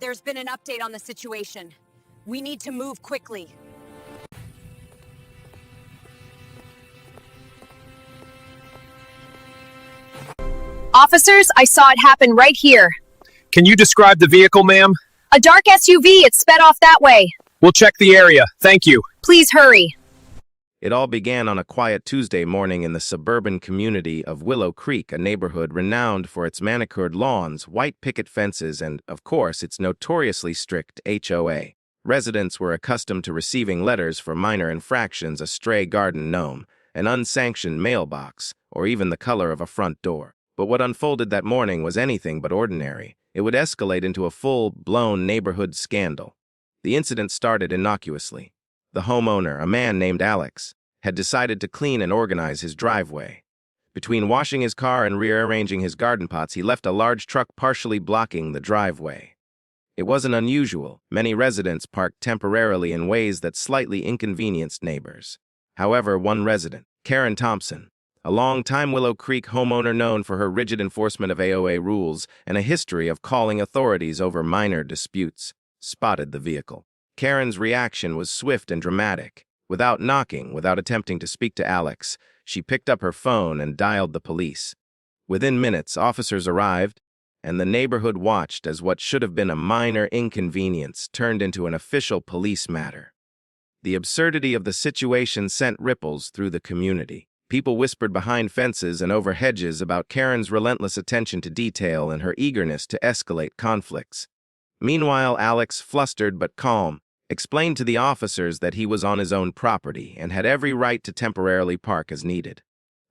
There's been an update on the situation. We need to move quickly. Officers, I saw it happen right here. Can you describe the vehicle, ma'am? A dark SUV, it sped off that way. We'll check the area. Thank you. Please hurry. It all began on a quiet Tuesday morning in the suburban community of Willow Creek, a neighborhood renowned for its manicured lawns, white picket fences, and, of course, its notoriously strict HOA. Residents were accustomed to receiving letters for minor infractions, a stray garden gnome, an unsanctioned mailbox, or even the color of a front door. But what unfolded that morning was anything but ordinary. It would escalate into a full-blown neighborhood scandal. The incident started innocuously. The homeowner, a man named Alex, had decided to clean and organize his driveway. Between washing his car and rearranging his garden pots, he left a large truck partially blocking the driveway. It wasn't unusual. Many residents parked temporarily in ways that slightly inconvenienced neighbors. However, one resident, Karen Thompson, a long-time Willow Creek homeowner known for her rigid enforcement of HOA rules and a history of calling authorities over minor disputes, spotted the vehicle. Karen's reaction was swift and dramatic. Without knocking, without attempting to speak to Alex, she picked up her phone and dialed the police. Within minutes, officers arrived, and the neighborhood watched as what should have been a minor inconvenience turned into an official police matter. The absurdity of the situation sent ripples through the community. People whispered behind fences and over hedges about Karen's relentless attention to detail and her eagerness to escalate conflicts. Meanwhile, Alex, flustered but calm, explained to the officers that he was on his own property and had every right to temporarily park as needed.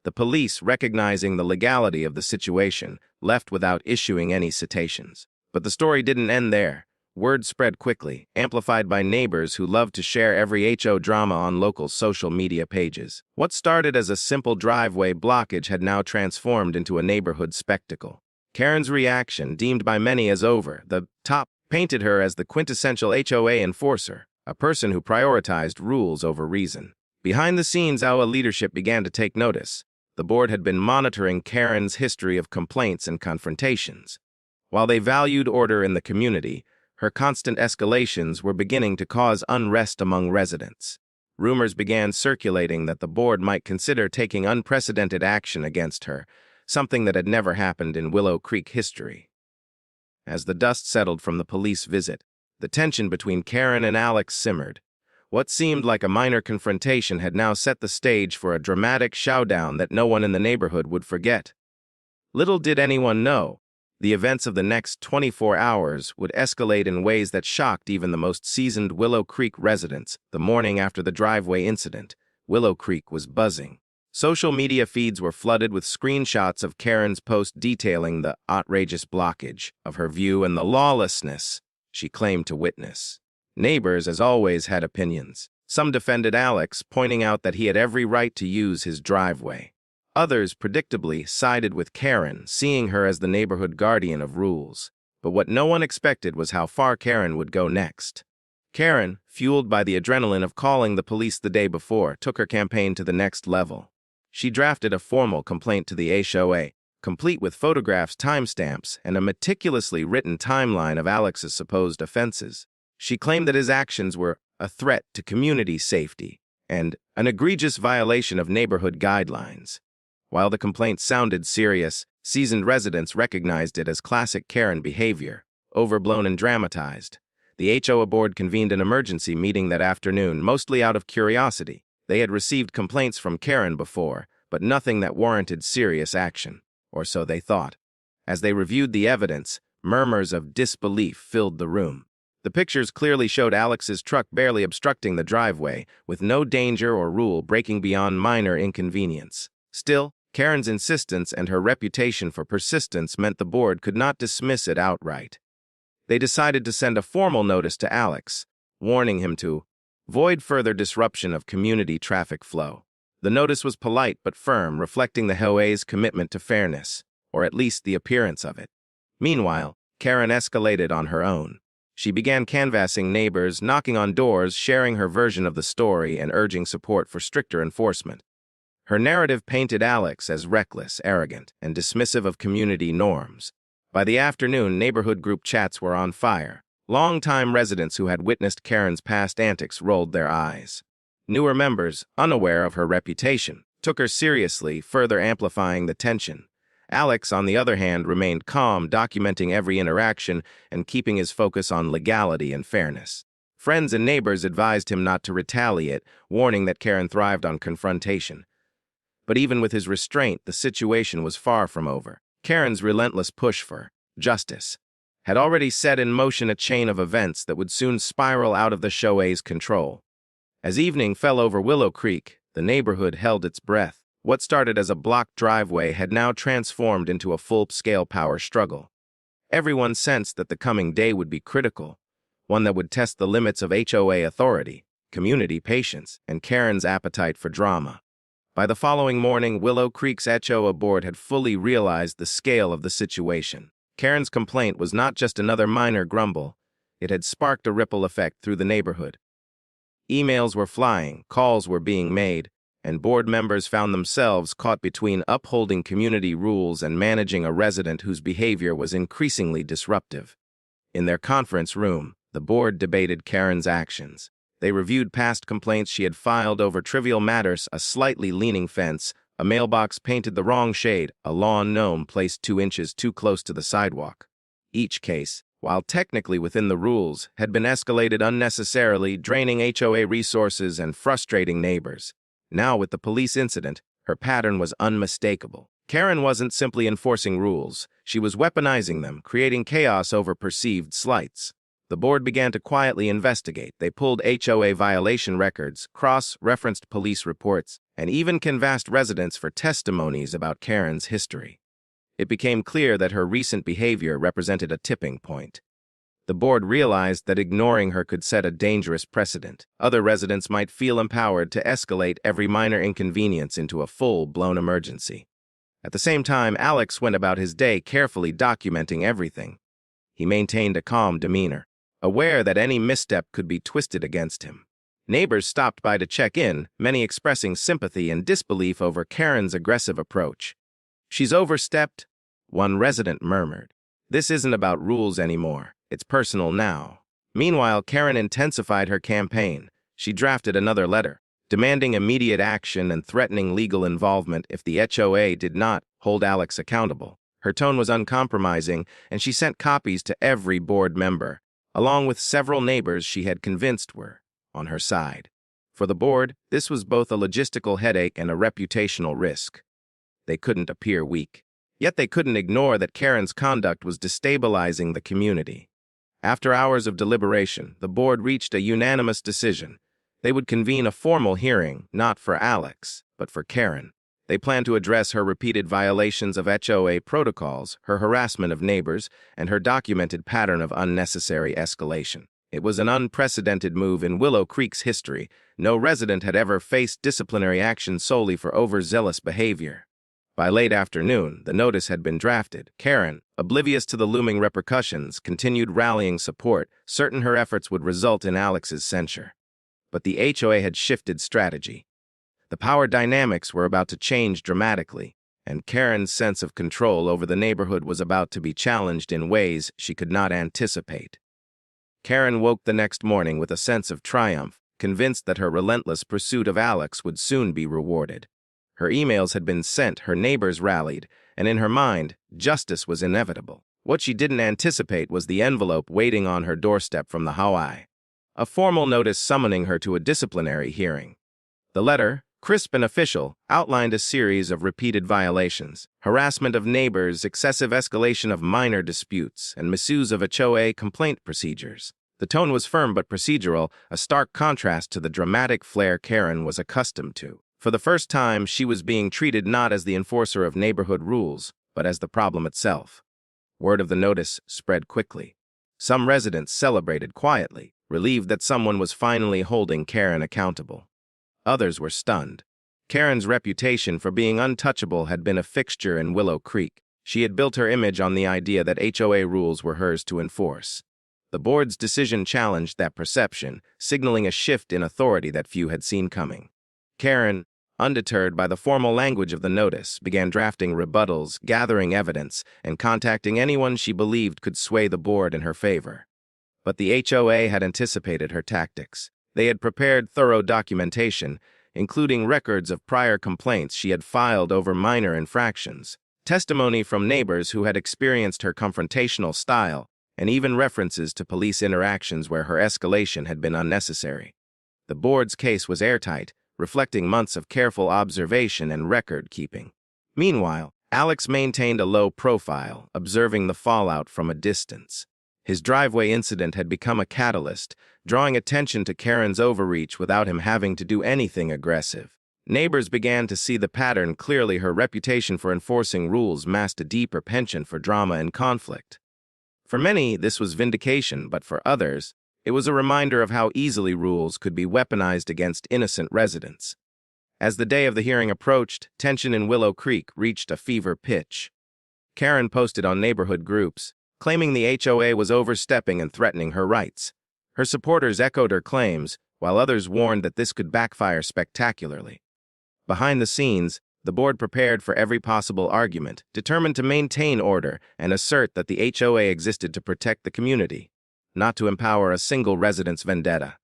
The police, recognizing the legality of the situation, left without issuing any citations. But the story didn't end there. Word spread quickly, amplified by neighbors who loved to share every HO drama on local social media pages. What started as a simple driveway blockage had now transformed into a neighborhood spectacle. Karen's reaction, deemed by many as over the top, painted her as the quintessential HOA enforcer, a person who prioritized rules over reason. Behind the scenes, HOA leadership began to take notice. The board had been monitoring Karen's history of complaints and confrontations. While they valued order in the community, her constant escalations were beginning to cause unrest among residents. Rumors began circulating that the board might consider taking unprecedented action against her, something that had never happened in Willow Creek history. As the dust settled from the police visit, the tension between Karen and Alex simmered. What seemed like a minor confrontation had now set the stage for a dramatic showdown that no one in the neighborhood would forget. Little did anyone know, the events of the next 24 hours would escalate in ways that shocked even the most seasoned Willow Creek residents. The morning after the driveway incident, Willow Creek was buzzing. Social media feeds were flooded with screenshots of Karen's post detailing the outrageous blockage of her view and the lawlessness she claimed to witness. Neighbors, as always, had opinions. Some defended Alex, pointing out that he had every right to use his driveway. Others, predictably, sided with Karen, seeing her as the neighborhood guardian of rules. But what no one expected was how far Karen would go next. Karen, fueled by the adrenaline of calling the police the day before, took her campaign to the next level. She drafted a formal complaint to the HOA, complete with photographs, timestamps, and a meticulously written timeline of Alex's supposed offenses. She claimed that his actions were a threat to community safety and an egregious violation of neighborhood guidelines. While the complaint sounded serious, seasoned residents recognized it as classic Karen behavior, overblown and dramatized. The HOA board convened an emergency meeting that afternoon, mostly out of curiosity. They had received complaints from Karen before, but nothing that warranted serious action, or so they thought. As they reviewed the evidence, murmurs of disbelief filled the room. The pictures clearly showed Alex's truck barely obstructing the driveway, with no danger or rule breaking beyond minor inconvenience. Still, Karen's insistence and her reputation for persistence meant the board could not dismiss it outright. They decided to send a formal notice to Alex, warning him to void further disruption of community traffic flow. The notice was polite but firm, reflecting the HOA's commitment to fairness, or at least the appearance of it. Meanwhile, Karen escalated on her own. She began canvassing neighbors, knocking on doors, sharing her version of the story, and urging support for stricter enforcement. Her narrative painted Alex as reckless, arrogant, and dismissive of community norms. By the afternoon, neighborhood group chats were on fire. Longtime residents who had witnessed Karen's past antics rolled their eyes. Newer members, unaware of her reputation, took her seriously, further amplifying the tension. Alex, on the other hand, remained calm, documenting every interaction and keeping his focus on legality and fairness. Friends and neighbors advised him not to retaliate, warning that Karen thrived on confrontation. But even with his restraint, the situation was far from over. Karen's relentless push for justice had already set in motion a chain of events that would soon spiral out of the HOA's control. As evening fell over Willow Creek, the neighborhood held its breath. What started as a blocked driveway had now transformed into a full-scale power struggle. Everyone sensed that the coming day would be critical, one that would test the limits of HOA authority, community patience, and Karen's appetite for drama. By the following morning, Willow Creek's HOA board had fully realized the scale of the situation. Karen's complaint was not just another minor grumble. It had sparked a ripple effect through the neighborhood. Emails were flying, calls were being made, and board members found themselves caught between upholding community rules and managing a resident whose behavior was increasingly disruptive. In their conference room, the board debated Karen's actions. They reviewed past complaints she had filed over trivial matters: a slightly leaning fence, a mailbox painted the wrong shade, a lawn gnome placed 2 inches too close to the sidewalk. Each case, while technically within the rules, had been escalated unnecessarily, draining HOA resources and frustrating neighbors. Now, with the police incident, her pattern was unmistakable. Karen wasn't simply enforcing rules. She was weaponizing them, creating chaos over perceived slights. The board began to quietly investigate. They pulled HOA violation records, cross-referenced police reports, and even canvassed residents for testimonies about Karen's history. It became clear that her recent behavior represented a tipping point. The board realized that ignoring her could set a dangerous precedent. Other residents might feel empowered to escalate every minor inconvenience into a full-blown emergency. At the same time, Alex went about his day carefully documenting everything. He maintained a calm demeanor, aware that any misstep could be twisted against him. Neighbors stopped by to check in, many expressing sympathy and disbelief over Karen's aggressive approach. "She's overstepped," one resident murmured. "This isn't about rules anymore. It's personal now." Meanwhile, Karen intensified her campaign. She drafted another letter, demanding immediate action and threatening legal involvement if the HOA did not hold Alex accountable. Her tone was uncompromising, and she sent copies to every board member, along with several neighbors she had convinced were on her side. For the board, this was both a logistical headache and a reputational risk. They couldn't appear weak. Yet they couldn't ignore that Karen's conduct was destabilizing the community. After hours of deliberation, the board reached a unanimous decision. They would convene a formal hearing, not for Alex, but for Karen. They planned to address her repeated violations of HOA protocols, her harassment of neighbors, and her documented pattern of unnecessary escalation. It was an unprecedented move in Willow Creek's history. No resident had ever faced disciplinary action solely for overzealous behavior. By late afternoon, the notice had been drafted. Karen, oblivious to the looming repercussions, continued rallying support, certain her efforts would result in Alex's censure. But the HOA had shifted strategy. The power dynamics were about to change dramatically, and Karen's sense of control over the neighborhood was about to be challenged in ways she could not anticipate. Karen woke the next morning with a sense of triumph, convinced that her relentless pursuit of Alex would soon be rewarded. Her emails had been sent, her neighbors rallied, and in her mind, justice was inevitable. What she didn't anticipate was the envelope waiting on her doorstep from the HOA. A formal notice summoning her to a disciplinary hearing. The letter, crisp and official, outlined a series of repeated violations: harassment of neighbors, excessive escalation of minor disputes, and misuse of HOA complaint procedures. The tone was firm but procedural, a stark contrast to the dramatic flair Karen was accustomed to. For the first time, she was being treated not as the enforcer of neighborhood rules, but as the problem itself. Word of the notice spread quickly. Some residents celebrated quietly, relieved that someone was finally holding Karen accountable. Others were stunned. Karen's reputation for being untouchable had been a fixture in Willow Creek. She had built her image on the idea that HOA rules were hers to enforce. The board's decision challenged that perception, signaling a shift in authority that few had seen coming. Karen, undeterred by the formal language of the notice, began drafting rebuttals, gathering evidence, and contacting anyone she believed could sway the board in her favor. But the HOA had anticipated her tactics. They had prepared thorough documentation, including records of prior complaints she had filed over minor infractions, testimony from neighbors who had experienced her confrontational style, and even references to police interactions where her escalation had been unnecessary. The board's case was airtight, reflecting months of careful observation and record-keeping. Meanwhile, Alex maintained a low profile, observing the fallout from a distance. His driveway incident had become a catalyst, drawing attention to Karen's overreach without him having to do anything aggressive. Neighbors began to see the pattern clearly. Her reputation for enforcing rules masked a deeper penchant for drama and conflict. For many, this was vindication, but for others, it was a reminder of how easily rules could be weaponized against innocent residents. As the day of the hearing approached, tension in Willow Creek reached a fever pitch. Karen posted on neighborhood groups, claiming the HOA was overstepping and threatening her rights. Her supporters echoed her claims, while others warned that this could backfire spectacularly. Behind the scenes, the board prepared for every possible argument, determined to maintain order and assert that the HOA existed to protect the community, not to empower a single resident's vendetta.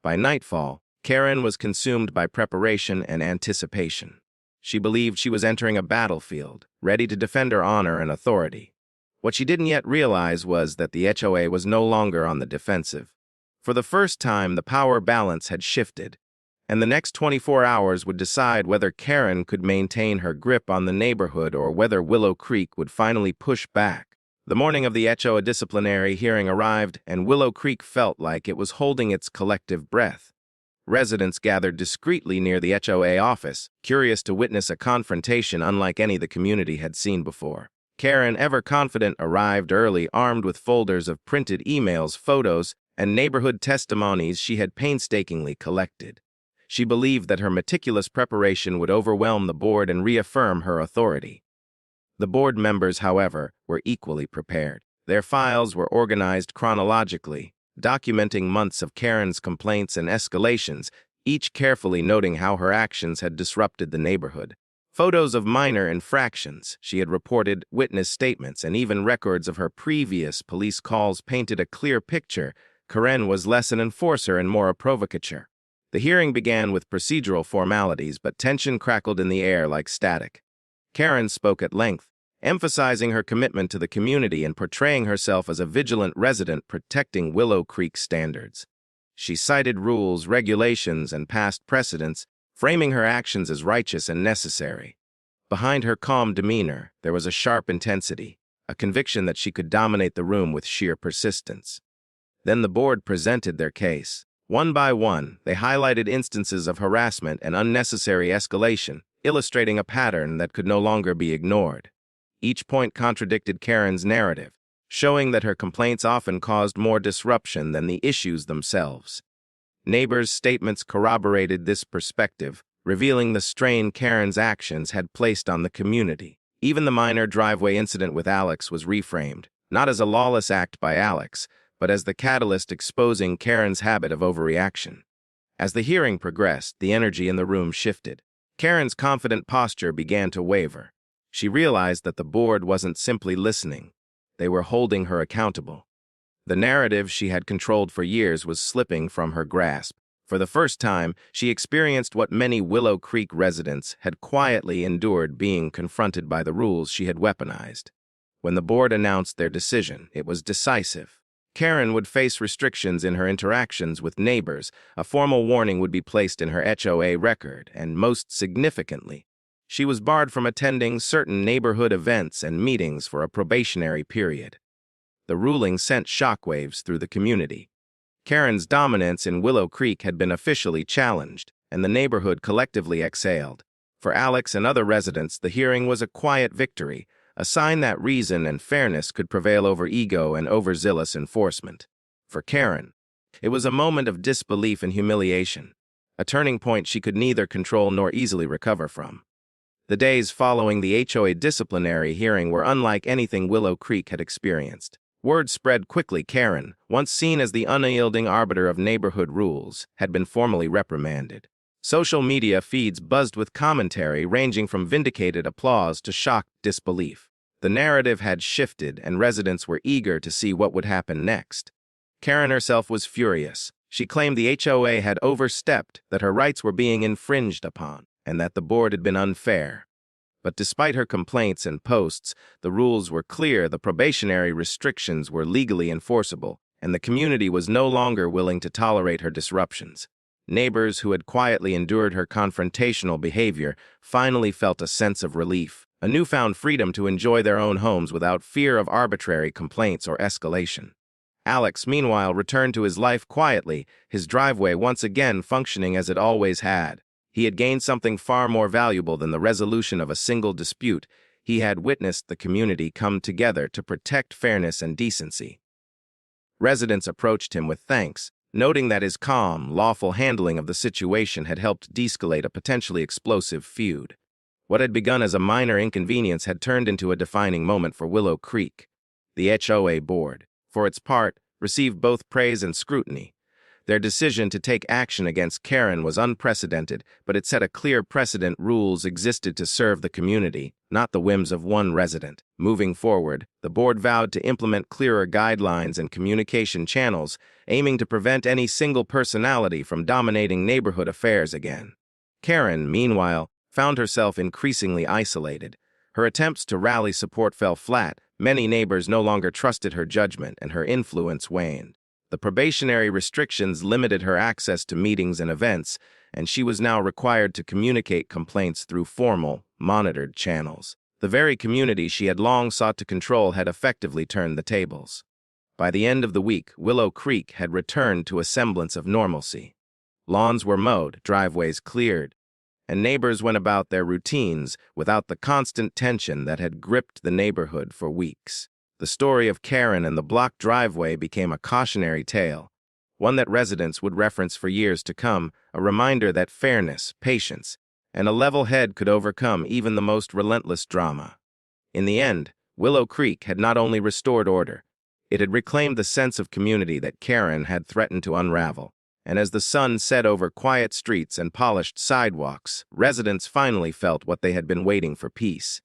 By nightfall, Karen was consumed by preparation and anticipation. She believed she was entering a battlefield, ready to defend her honor and authority. What she didn't yet realize was that the HOA was no longer on the defensive. For the first time, the power balance had shifted, and the next 24 hours would decide whether Karen could maintain her grip on the neighborhood or whether Willow Creek would finally push back. The morning of the HOA disciplinary hearing arrived, and Willow Creek felt like it was holding its collective breath. Residents gathered discreetly near the HOA office, curious to witness a confrontation unlike any the community had seen before. Karen, ever confident, arrived early, armed with folders of printed emails, photos, and neighborhood testimonies she had painstakingly collected. She believed that her meticulous preparation would overwhelm the board and reaffirm her authority. The board members, however, were equally prepared. Their files were organized chronologically, documenting months of Karen's complaints and escalations, each carefully noting how her actions had disrupted the neighborhood. Photos of minor infractions she had reported, witness statements, and even records of her previous police calls painted a clear picture. Karen was less an enforcer and more a provocateur. The hearing began with procedural formalities, but tension crackled in the air like static. Karen spoke at length, emphasizing her commitment to the community and portraying herself as a vigilant resident protecting Willow Creek standards. She cited rules, regulations, and past precedents, framing her actions as righteous and necessary. Behind her calm demeanor, there was a sharp intensity, a conviction that she could dominate the room with sheer persistence. Then the board presented their case. One by one, they highlighted instances of harassment and unnecessary escalation, illustrating a pattern that could no longer be ignored. Each point contradicted Karen's narrative, showing that her complaints often caused more disruption than the issues themselves. Neighbors' statements corroborated this perspective, revealing the strain Karen's actions had placed on the community. Even the minor driveway incident with Alex was reframed, not as a lawless act by Alex, but as the catalyst exposing Karen's habit of overreaction. As the hearing progressed, the energy in the room shifted. Karen's confident posture began to waver. She realized that the board wasn't simply listening. They were holding her accountable. The narrative she had controlled for years was slipping from her grasp. For the first time, she experienced what many Willow Creek residents had quietly endured, being confronted by the rules she had weaponized. When the board announced their decision, it was decisive. Karen would face restrictions in her interactions with neighbors, a formal warning would be placed in her HOA record, and most significantly, she was barred from attending certain neighborhood events and meetings for a probationary period. The ruling sent shockwaves through the community. Karen's dominance in Willow Creek had been officially challenged, and the neighborhood collectively exhaled. For Alex and other residents, the hearing was a quiet victory, a sign that reason and fairness could prevail over ego and overzealous enforcement. For Karen, it was a moment of disbelief and humiliation, a turning point she could neither control nor easily recover from. The days following the HOA disciplinary hearing were unlike anything Willow Creek had experienced. Word spread quickly. Karen, once seen as the unyielding arbiter of neighborhood rules, had been formally reprimanded. Social media feeds buzzed with commentary ranging from vindicated applause to shocked disbelief. The narrative had shifted, and residents were eager to see what would happen next. Karen herself was furious. She claimed the HOA had overstepped, that her rights were being infringed upon, and that the board had been unfair. But despite her complaints and posts, the rules were clear, the probationary restrictions were legally enforceable, and the community was no longer willing to tolerate her disruptions. Neighbors who had quietly endured her confrontational behavior finally felt a sense of relief, a newfound freedom to enjoy their own homes without fear of arbitrary complaints or escalation. Alex, meanwhile, returned to his life quietly, his driveway once again functioning as it always had. He had gained something far more valuable than the resolution of a single dispute. He had witnessed the community come together to protect fairness and decency. Residents approached him with thanks, noting that his calm, lawful handling of the situation had helped de-escalate a potentially explosive feud. What had begun as a minor inconvenience had turned into a defining moment for Willow Creek. The HOA board, for its part, received both praise and scrutiny. Their decision to take action against Karen was unprecedented, but it set a clear precedent. Rules existed to serve the community, not the whims of one resident. Moving forward, the board vowed to implement clearer guidelines and communication channels, aiming to prevent any single personality from dominating neighborhood affairs again. Karen, meanwhile, found herself increasingly isolated. Her attempts to rally support fell flat. Many neighbors no longer trusted her judgment, and her influence waned. The probationary restrictions limited her access to meetings and events, and she was now required to communicate complaints through formal, monitored channels. The very community she had long sought to control had effectively turned the tables. By the end of the week, Willow Creek had returned to a semblance of normalcy. Lawns were mowed, driveways cleared, and neighbors went about their routines without the constant tension that had gripped the neighborhood for weeks. The story of Karen and the blocked driveway became a cautionary tale, one that residents would reference for years to come, a reminder that fairness, patience, and a level head could overcome even the most relentless drama. In the end, Willow Creek had not only restored order, it had reclaimed the sense of community that Karen had threatened to unravel. And as the sun set over quiet streets and polished sidewalks, residents finally felt what they had been waiting for: peace.